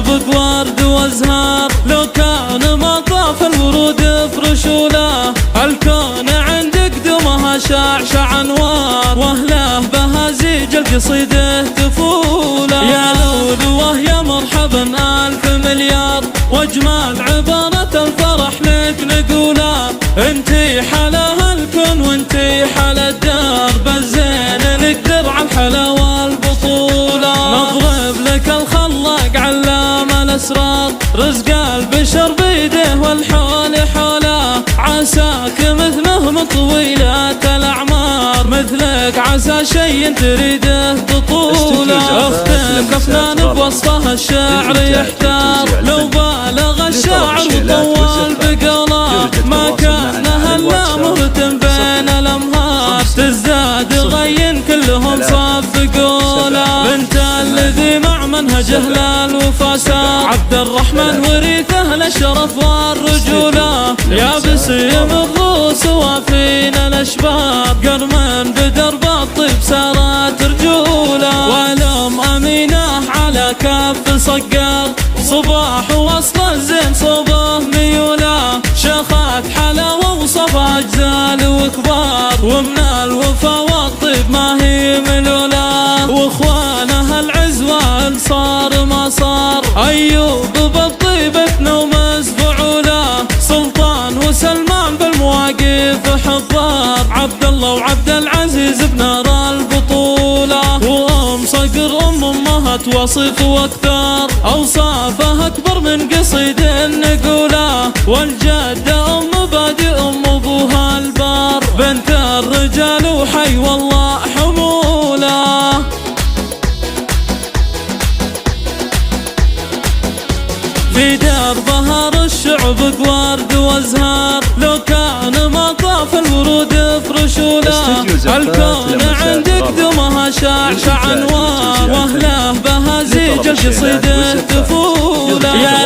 شعبك ورد وازهار، لو كان ما طاف الورود افرشوا له، الكون عند قدمها شعشع انوار، واهله بهازيج القصيده تفوله. يا لولوه يا مرحبا الف مليار، واجمل عبارة الفرح لك نقوله، انتي حلا الكون وانتي حلا الدار، بالزين نقدر على الحلا والبطولة. نضرب لك الخلاق علام الاسرار، رزق البشر بيده والحول حوله، عساك مثله من طويلة الاعمار، مثلك عسى شي تريده تطوله. اختك افنان بوصفها الشعر يحتار، لو بالغ الشاعر وطول بقوله، ما كان الا مهتم بين الامهار، تزداد غين كلهم صفقوا له. بنت الذي مع منهجه للوفا سار، عبد الرحمن وريثه للشرف والرجوله، يا بسيم الروس وافينا الاشباب، قرمن بدرب الطيب سارت رجوله. والام امينه على كف صقر، صباح وصل الزين صوبه ميوله، شيخات حلاوه وصفا اجزال وكبار، ومن الوفا والطيب ما هي ملوله. واخوانها العز والانصار ما صار، ايوب بالطيب اثنى ومسفعوله، سلطان وسلمان بالمواقف حضار، عبد الله وعبد العزيز بنار البطوله. وام صقر ام امهات وصف واكثر، اوصافها اكبر من قصيد النقوله، والجده ام مبادئ ام ابوها البار، بنت الرجال وحي والله حموله. في دربها الشعب ورد وازهار، لو كان ما طاف الورود افرشوا له، الكون عند قدمها شعشع انوار، واهله بهازيج القصيده تفوله. يا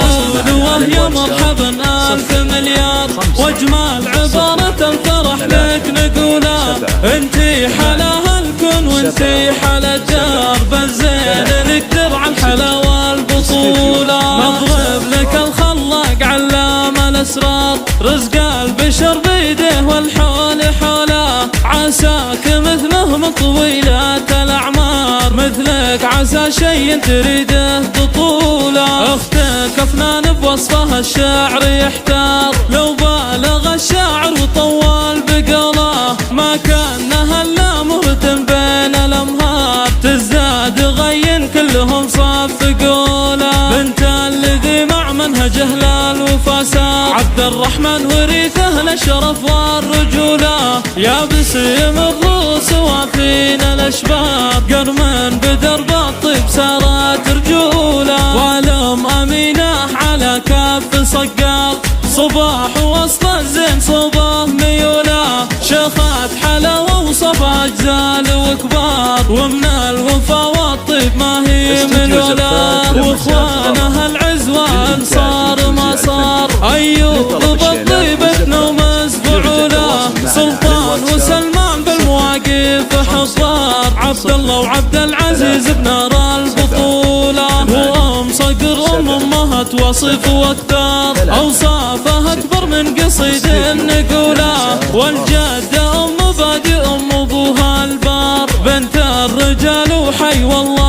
لولوه يا مرحبا الف مليار، واجمل عبارة الفرح لك نقوله، انتي حلا الكون وانتي حلا الدار، بالزين نقدر على الحلا والبطوله. نضرب لك الخلاق علام الاسرار، رزق البشر بيده والحول حوله، عساك مثله من طويلة الاعمار، مثلك عسى شي تريده تطوله. اختك افنان بوصفها الشعر يحتار، لو بالغ الشاعر وطول بقوله، ما كان الا مهتم بين الامهار، تزداد غين كلهم صفقوا له. بنت الذي مع منهجه للوفا سار، عبد الرحمن وريثه للشرف والرجوله، يا بسيم الروس وافينا الاشباب، قرمن بدرب الطيب سارت رجوله. والام امينه على كف صقر، صباح وصل الزين صوبه ميوله، شيخات حلاوه وصفا اجزال وكبار، ومن الوفا والطيب ما هي ملوله. واخوانها العز والانصار ما صار، ايوب بالطيب اثنى ومسفعوله، سلطان وسلمان بالمواقف حضار، عبد الله وعبد العزيز بنار البطوله. وام صقر ام امهات وصف واكثر، اوصافها اكبر من قصيد النقوله، والجده ام مبادئ ام ابوها البار، بنت الرجال وحي والله